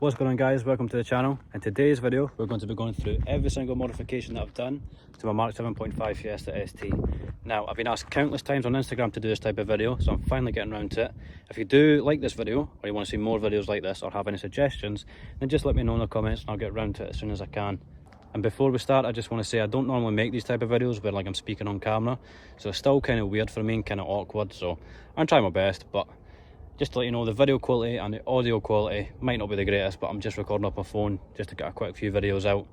What's going on, guys? Welcome to the channel. In today's video we're going to be going through every single modification that I've done to my Mark 7.5 Fiesta ST. Now, I've been asked countless times on Instagram to do this type of video, so I'm finally getting around to it. If you do like this video, or you want to see more videos like this, or have any suggestions, then just let me know in the comments and I'll get around to it as soon as I can. And before we start, I just want to say I don't normally make these type of videos where I'm speaking on camera, so it's still kind of weird for me and kind of awkward, so I'm trying my best. But just to let you know, the video quality and the audio quality might not be the greatest, but I'm just recording off my phone just to get a quick few videos out.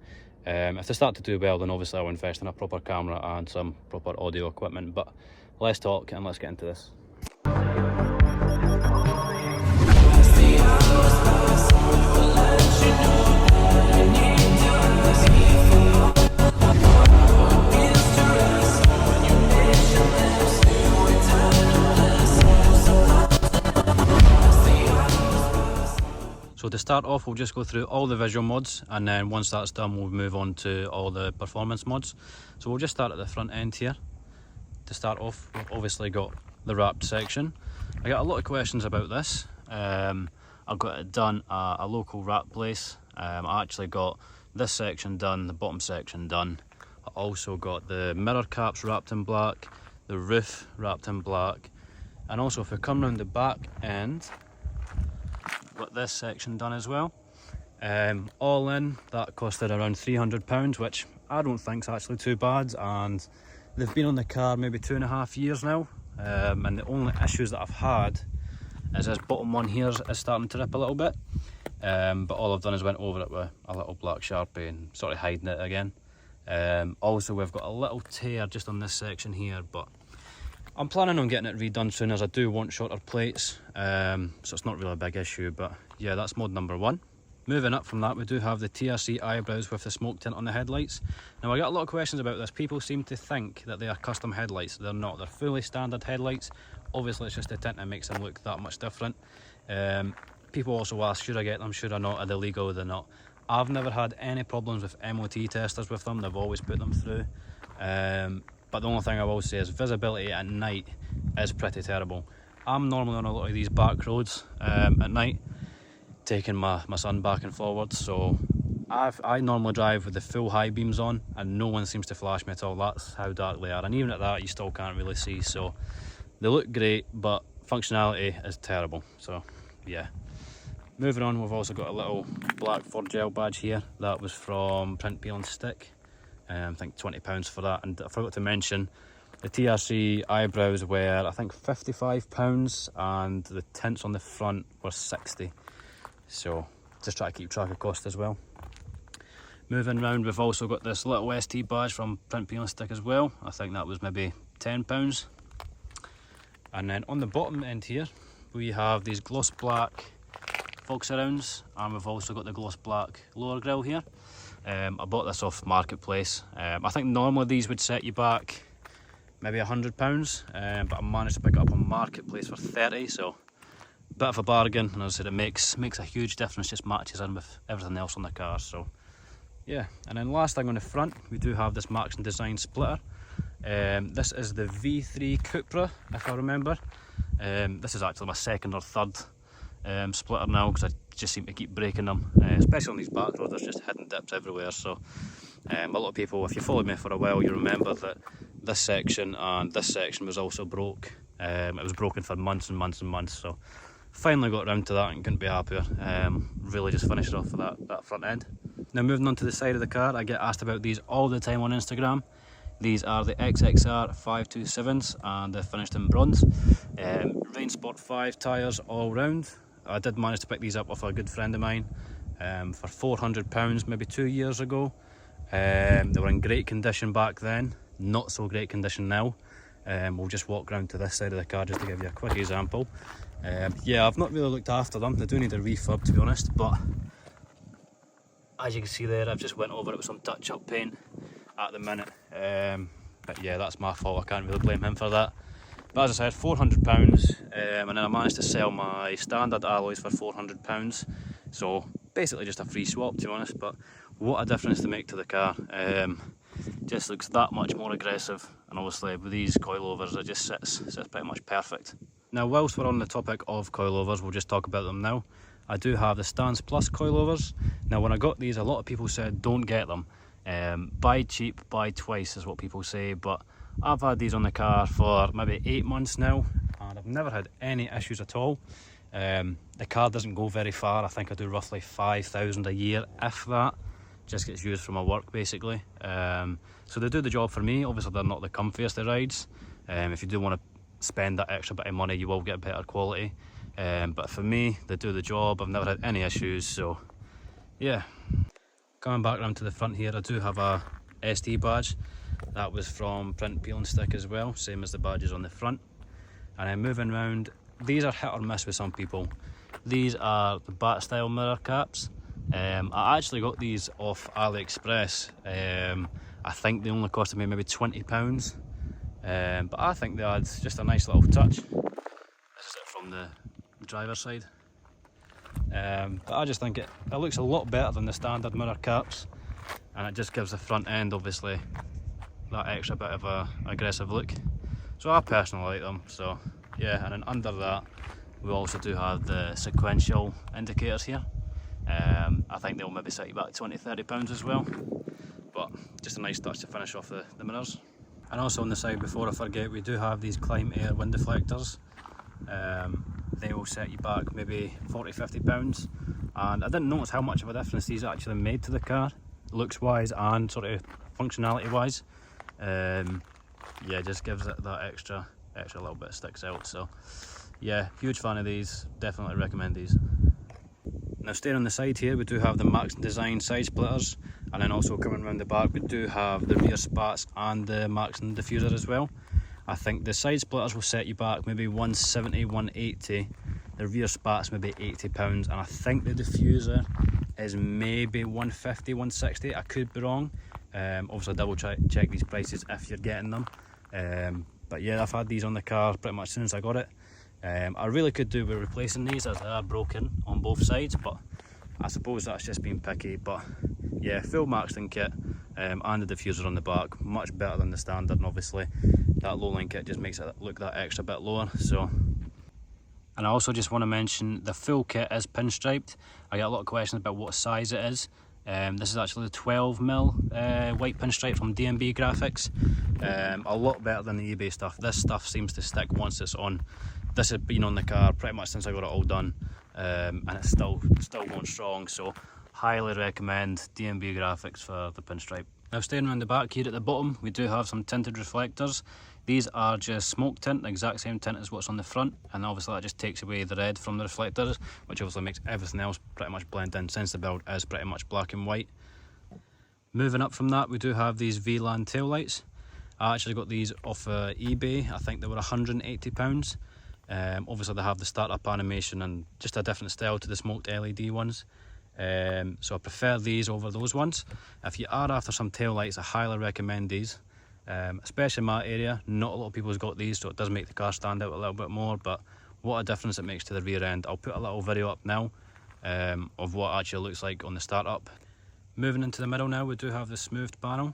If they start to do well, then obviously I'll invest in a proper camera and some proper audio equipment. But let's talk and let's get into this. So to start off, we'll just go through all the visual mods, and then once that's done we'll move on to all the performance mods. So we'll just start at the front end here. To start off, we've obviously got the wrapped section. I got a lot of questions about this. I've got it done at a local wrap place. I actually got this section done, the bottom section done. I also got the mirror caps wrapped in black, the roof wrapped in black, and also if we come round the back end, got this section done as well. All in, that costed around £300, which I don't think is actually too bad, and they've been on the car maybe 2.5 years now, and the only issues that I've had is this bottom one here is starting to rip a little bit, but all I've done is went over it with a little black Sharpie and sort of hiding it again. Also, we've got a little tear just on this section here, but I'm planning on getting it redone soon, as I do want shorter plates, so it's not really a big issue. But yeah, that's mod number one. Moving up from that, we do have the TRC eyebrows with the smoke tint on the headlights. Now, I got a lot of questions about this. People seem to think that they are custom headlights. They're not. They're fully standard headlights. Obviously, it's just the tint that makes them look that much different. People also ask, should I get them, should I not, are they legal, are they not? I've never had any problems with MOT testers with them. They've always put them through. But the only thing I will say is visibility at night is pretty terrible. I'm normally on a lot of these back roads at night, taking my son back and forwards, so I normally drive with the full high beams on and no one seems to flash me at all. That's how dark they are, and even at that you still can't really see. So they look great, but functionality is terrible. So yeah. Moving on, we've also got a little black Ford gel badge here. That was from Print Peel and Stick. I think £20 for that. And I forgot to mention, the TRC eyebrows were I think £55, and the tints on the front were £60. So just try to keep track of cost as well. Moving round, we've also got this little ST badge from Print Peel and Stick as well. I think that was maybe £10. And then on the bottom end here, we have these gloss black fog surrounds, and we've also got the gloss black lower grille here. I bought this off Marketplace. I think normally these would set you back maybe £100, but I managed to pick it up on Marketplace for 30, so a bit of a bargain. And as I said, it makes a huge difference, just matches in with everything else on the car. So yeah. And then last thing on the front, we do have this Marks and Design splitter. This is the V3 Cupra, if I remember. This is actually my second or third splitter now, because I just seem to keep breaking them, especially on these back roads. There's just hidden dips everywhere. So a lot of people, if you followed me for a while, you remember that this section and this section was also broke. It was broken for months and months and months, so finally got around to that and couldn't be happier. Really just finished off for that front end. Now, moving on to the side of the car, I get asked about these all the time on Instagram. These are the XXR 527s, and they're finished in bronze. Rain Sport 5 tyres all round. I did manage to pick these up off a good friend of mine for £400 maybe 2 years ago. They were in great condition back then, not so great condition now. We'll just walk round to this side of the car just to give you a quick example. Yeah, I've not really looked after them. They do need a refurb, to be honest, but as you can see there, I've just went over it with some touch-up paint at the minute. But yeah, that's my fault. I can't really blame him for that. But as I said, £400, and then I managed to sell my standard alloys for £400. So basically just a free swap, to be honest. But what a difference to make to the car. Just looks that much more aggressive, and obviously with these coilovers it just sits pretty much perfect. Now, whilst we're on the topic of coilovers, we'll just talk about them now. I do have the Stance Plus coilovers. Now when I got these, a lot of people said don't get them. Buy cheap, buy twice is what people say, but I've had these on the car for maybe 8 months now and I've never had any issues at all. The car doesn't go very far. I think I do roughly 5,000 a year, if that. Just gets used for my work basically. So they do the job for me. Obviously they're not the comfiest of rides. If you do want to spend that extra bit of money, you will get better quality. But for me, they do the job. I've never had any issues, so yeah. Coming back around to the front here, I do have a SD badge. That was from Print Peel and Stick as well, same as the badges on the front. And then moving around, these are hit or miss with some people. These are the bat style mirror caps. I actually got these off AliExpress. I think they only costed me maybe £20. But I think they had just a nice little touch. This is it from the driver's side. But I just think it looks a lot better than the standard mirror caps, and it just gives the front end obviously that extra bit of a aggressive look. So I personally like them. So yeah, and then under that we also do have the sequential indicators here. I think they'll maybe set you back £20–30 as well, but just a nice touch to finish off the mirrors. And also on the side, before I forget, we do have these Climb Air wind deflectors. They will set you back maybe £40–50, and I didn't notice how much of a difference these actually made to the car, looks wise and sort of functionality wise. Yeah, just gives it that extra little bit, sticks out. So yeah, huge fan of these, definitely recommend these. Now staying on the side here, we do have the Max Design side splitters, and then also coming around the back we do have the rear spats and the Max diffuser as well. I think the side splitters will set you back maybe 170, 180, the rear spats maybe £80, and I think the diffuser is maybe 150, 160, I could be wrong. Obviously double check these prices if you're getting them. But yeah, I've had these on the car pretty much since I got it. I really could do with replacing these as they are broken on both sides, but I suppose that's just being picky. But yeah, full Maxton kit, and the diffuser on the back, much better than the standard, and obviously that low line kit just makes it look that extra bit lower. So, and I also just want to mention the full kit is pinstriped. I get a lot of questions about what size it is. This is actually the 12mm white pinstripe from D&B Graphics. A lot better than the eBay stuff. This stuff seems to stick once it's on. This has been on the car pretty much since I got it all done, and it's still going strong. So highly recommend D&B Graphics for the pinstripe. Now staying around the back here at the bottom, we do have some tinted reflectors. These are just smoke tint, the exact same tint as what's on the front, and obviously that just takes away the red from the reflectors, which obviously makes everything else pretty much blend in, since the build is pretty much black and white. Moving up from that, we do have these VLAN taillights. I actually got these off eBay. I think they were £180. Obviously they have the startup animation and just a different style to the smoked LED ones. So I prefer these over those ones. If you are after some taillights, I highly recommend these. Especially in my area, not a lot of people have got these, so it does make the car stand out a little bit more, but what a difference it makes to the rear end. I'll put a little video up now of what it actually looks like on the startup. Moving into the middle now, we do have the smoothed panel.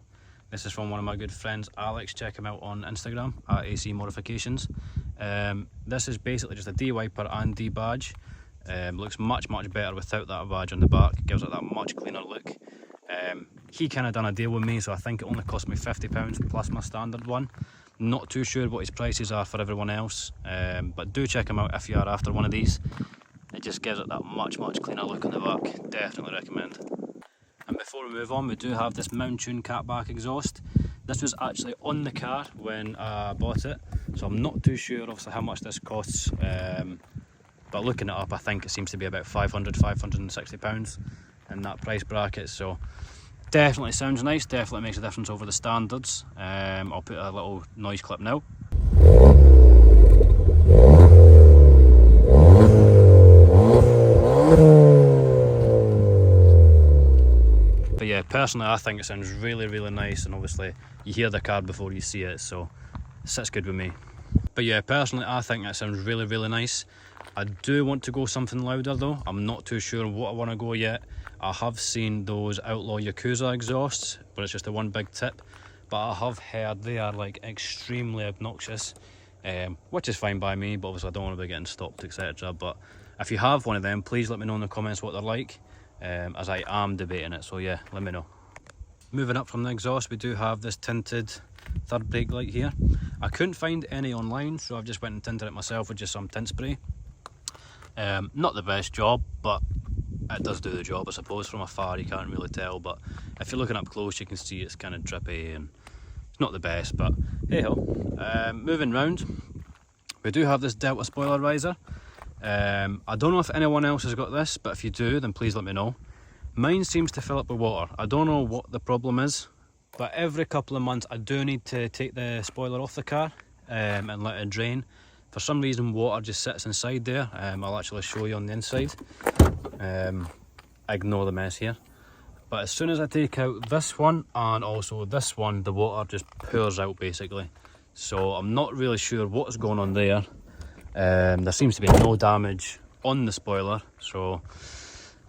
This is from one of my good friends, Alex. Check him out on Instagram at AC Modifications. This is basically just a D-wiper and D-badge. Looks much better without that badge on the back. Gives it that much cleaner look. He kind of done a deal with me, so I think it only cost me £50 plus my standard one. Not too sure what his prices are for everyone else, but do check him out if you are after one of these. It just gives it that much cleaner look on the back. Definitely recommend. And before we move on, we do have this Mountune catback exhaust. This was actually on the car when I bought it, so I'm not too sure obviously how much this costs, but looking it up, I think it seems to be about £560 in that price bracket. So definitely sounds nice, definitely makes a difference over the standards. I'll put a little noise clip now. But yeah, personally I think it sounds really nice, and obviously you hear the car before you see it, so it sits good with me. But yeah, personally I think it sounds really nice. I do want to go something louder though. I'm not too sure what I want to go yet. I have seen those Outlaw Yakuza exhausts, but it's just a one big tip. But I have heard they are like extremely obnoxious, which is fine by me, but obviously I don't want to be getting stopped, etc. But If you have one of them, please let me know in the comments what they're like, as I am debating it, so yeah, let me know. Moving up from the exhaust, we do have this tinted third brake light here. I couldn't find any online, so I've just went and tinted it myself with just some tint spray. Not the best job, but it does do the job, I suppose. From afar you can't really tell, but if you're looking up close you can see it's kind of drippy and it's not the best, but hey ho. Moving round, we do have this Delta spoiler riser. I don't know if anyone else has got this, but if you do, then please let me know. Mine seems to fill up with water. I don't know what the problem is, but every couple of months I do need to take the spoiler off the car and let it drain. For some reason water just sits inside there. I'll actually show you on the inside. Ignore the mess here. But as soon as I take out this one and also this one, the water just pours out basically. So I'm not really sure what's going on there. There seems to be no damage on the spoiler, so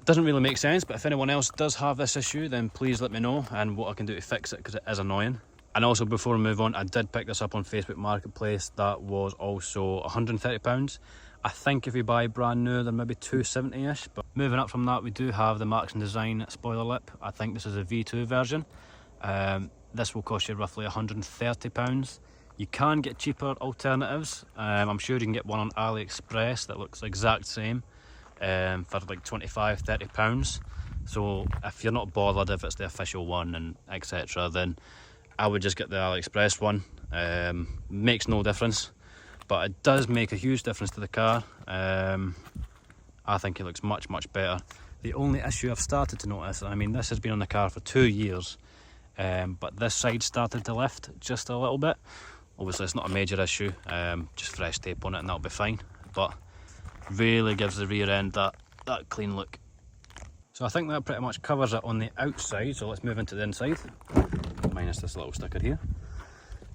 it doesn't really make sense. But if anyone else does have this issue, then please let me know and what I can do to fix it, because it is annoying. And also, before we move on, I did pick this up on Facebook Marketplace. That was also £130. I think if you buy brand new, they're maybe £270-ish. But moving up from that, we do have the Marks & Design spoiler lip. I think this is a V2 version. This will cost you roughly £130. You can get cheaper alternatives. I'm sure you can get one on AliExpress that looks the exact same for like £25–30. So if you're not bothered if it's the official one and etc., then I would just get the AliExpress one. Makes no difference, but it does make a huge difference to the car. I think it looks much better. The only issue I've started to notice, I mean this has been on the car for 2 years, but this side started to lift just a little bit. Obviously it's not a major issue, just fresh tape on it and that'll be fine, but really gives the rear end that clean look. So I think that pretty much covers it on the outside, so let's move into the inside. Minus this little sticker here.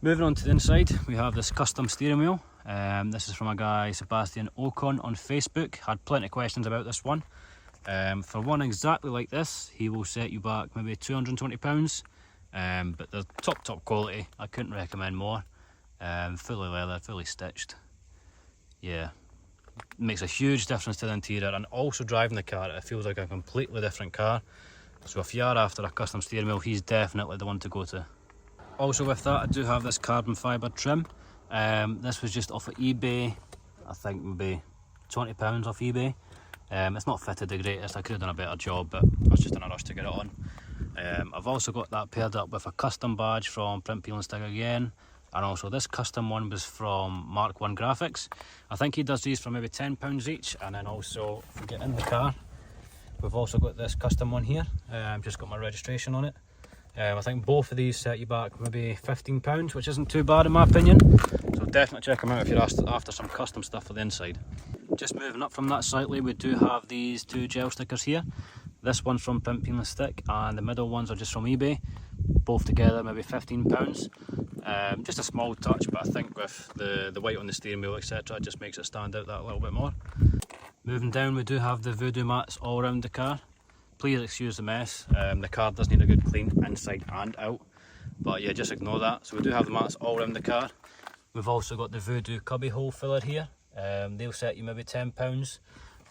Moving on to the inside, we have this custom steering wheel. This is from a guy, Sebastian Ocon, on Facebook. Had plenty of questions about this one. For one exactly like this, he will set you back maybe £220. But they're top quality. I couldn't recommend more. Fully leather, fully stitched. Yeah, makes a huge difference to the interior, and also driving the car, it feels like a completely different car. So if you are after a custom steering wheel, he's definitely the one to go to. Also with that, I do have this carbon fibre trim. This was just off of eBay. I think maybe £20 off eBay. It's not fitted the greatest. I could have done a better job, but I was just in a rush to get it on. I've also got that paired up with a custom badge from Print Peel and Stick again. And also this custom one was from Mark 1 Graphics. I think he does these for maybe £10 each. And then also, if we get in the car, we've also got this custom one here. Just got my registration on it. I think both of these set you back maybe £15, which isn't too bad in my opinion. So definitely check them out if you're after some custom stuff for the inside. Just moving up from that slightly, we do have these two gel stickers here. This one's from Print Peel and Stick, and the middle ones are just from eBay. Both together maybe £15. Just a small touch, but I think with the white on the steering wheel etc, it just makes it stand out that little bit more. Moving down, we do have the voodoo mats all around the car. Please excuse the mess. The car does need a good clean inside and out, but yeah, just ignore that. So we do have the mats all around the car. We've also got the voodoo cubby hole filler here. They'll set you maybe £10.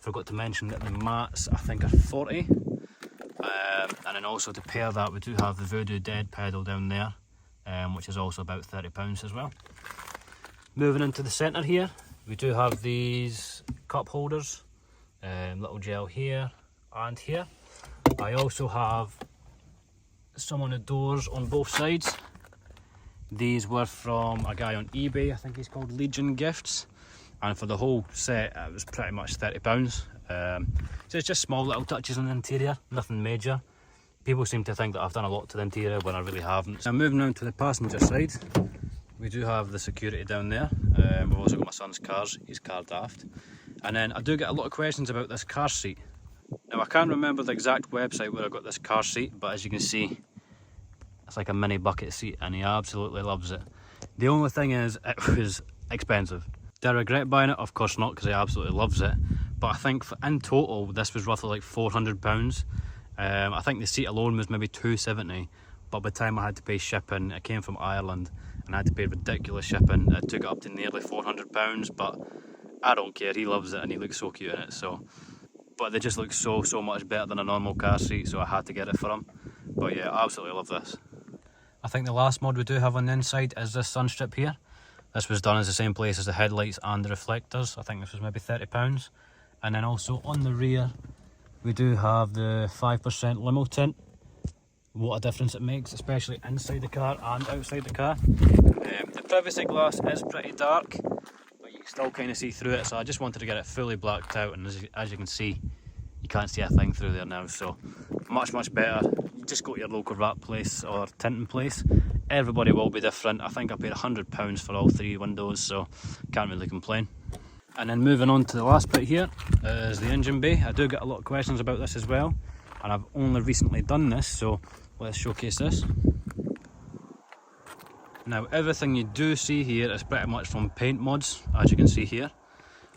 Forgot to mention that the mats I think are 40. And then also to pair that, we do have the voodoo dead pedal down there, which is also about £30 as well. Moving into the centre here, we do have these cup holders, little gel here and here. I also have some on the doors on both sides. These were from a guy on eBay, I think he's called Legion Gifts, and for the whole set it was pretty much £30. So it's just small little touches on the interior, nothing major. People seem to think that I've done a lot to the interior when I really haven't. Now moving on to the passenger side, we do have the security down there. We've also got my son's cars, he's car'd aft. And then I do get a lot of questions about this car seat. Now I can't remember the exact website where I got this car seat, but as you can see, it's like a mini bucket seat and he absolutely loves it. The only thing is, it was expensive. Do I regret buying it? Of course not, because he absolutely loves it. But I think in total, this was roughly like £400. I think the seat alone was maybe £270, but by the time I had to pay shipping, it came from Ireland, and I had to pay ridiculous shipping. It took it up to nearly £400, but I don't care, he loves it and he looks so cute in it. So, but they just look so much better than a normal car seat, so I had to get it for him. But yeah, I absolutely love this. I think the last mod we do have on the inside is this sun strip here. This was done as the same place as the headlights and the reflectors. I think this was maybe £30. And then also on the rear we do have the 5% limo tint. What a difference it makes, especially inside the car and outside the car. The privacy glass is pretty dark, but you can still kind of see through it, so I just wanted to get it fully blacked out, and as you can see, you can't see a thing through there now, so much better. You just go to your local wrap place or tinting place. Everybody will be different. I think I paid £100 for all 3 windows, so can't really complain. And then moving on to the last bit here is the engine bay. I do get a lot of questions about this as well, and I've only recently done this, so let's showcase this. Now everything you do see here is pretty much from paint mods, as you can see here.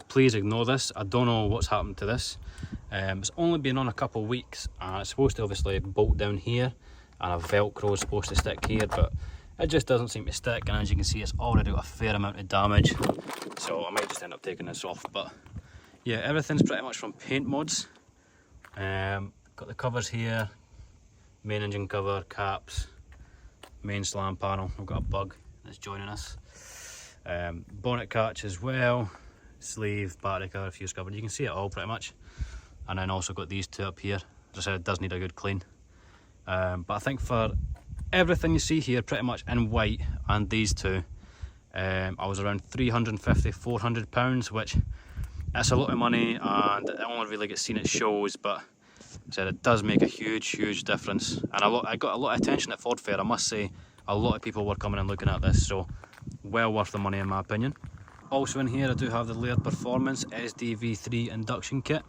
Please ignore this, I don't know what's happened to this. It's only been on a couple of weeks, and it's supposed to obviously bolt down here, and a velcro is supposed to stick here, but it just doesn't seem to stick, and as you can see it's already got a fair amount of damage, so I might just end up taking this off. But yeah, everything's pretty much from paint mods. Got the covers here, main engine cover, caps, main slam panel. We've got a bug that's joining us. Bonnet catch as well, sleeve, battery cover, fuse cover. You can see it all pretty much. And then also got these 2 up here. As I said, it does need a good clean. But I think for everything you see here pretty much in white and these 2, I was around £350–400, which that's a lot of money, and it only really gets seen at shows, but I said it does make a huge difference. And I got a lot of attention at Ford Fair, I must say. A lot of people were coming and looking at this, so well worth the money in my opinion. Also in here I do have the Laird Performance SDV3 induction kit.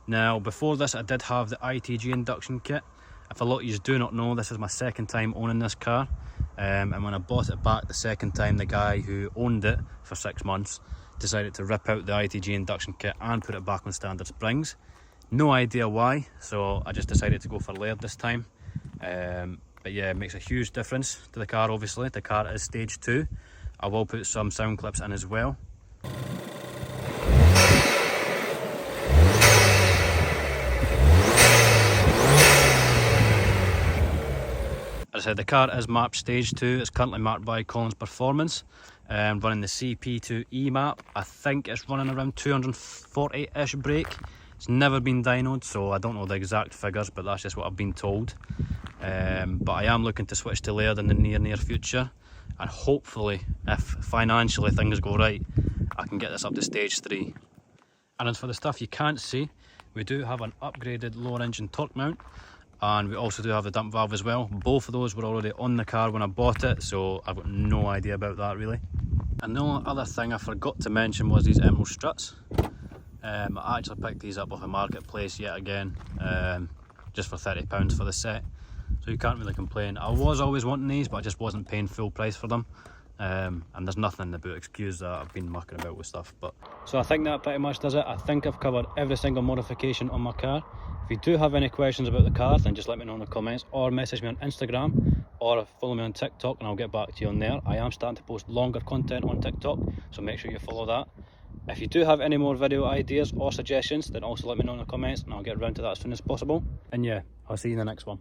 Now before this I did have the ITG induction kit. If a lot of you do not know, this is my second time owning this car, and when I bought it back the second time, the guy who owned it for 6 months decided to rip out the ITG induction kit and put it back on standard springs. No idea why, so I just decided to go for Laird this time. But yeah, it makes a huge difference to the car. Obviously the car is stage 2. I will put some sound clips in as well. As I said, the car is marked stage 2. It's currently marked by Collins Performance, running the CP2E map. I think it's running around 240-ish brake. It's never been dynoed, so I don't know the exact figures, but that's just what I've been told. But I am looking to switch to Laird in the near future, and hopefully, if financially things go right, I can get this up to stage 3. And as for the stuff you can't see, we do have an upgraded lower engine torque mount, and we also do have the dump valve as well. Both of those were already on the car when I bought it, so I've got no idea about that really. And the only other thing I forgot to mention was these emerald struts. I actually picked these up off a marketplace yet again, just for £30 for the set, so you can't really complain. I was always wanting these, but I just wasn't paying full price for them. And there's nothing in the boot, excuse that, I've been mucking about with stuff. But so I think that pretty much does it. I think I've covered every single modification on my car. If you do have any questions about the car, then just let me know in the comments, or message me on Instagram, or follow me on TikTok, and I'll get back to you on there. I am starting to post longer content on TikTok, so make sure you follow that. If you do have any more video ideas or suggestions, then also let me know in the comments, and I'll get around to that as soon as possible. And yeah, I'll see you in the next one.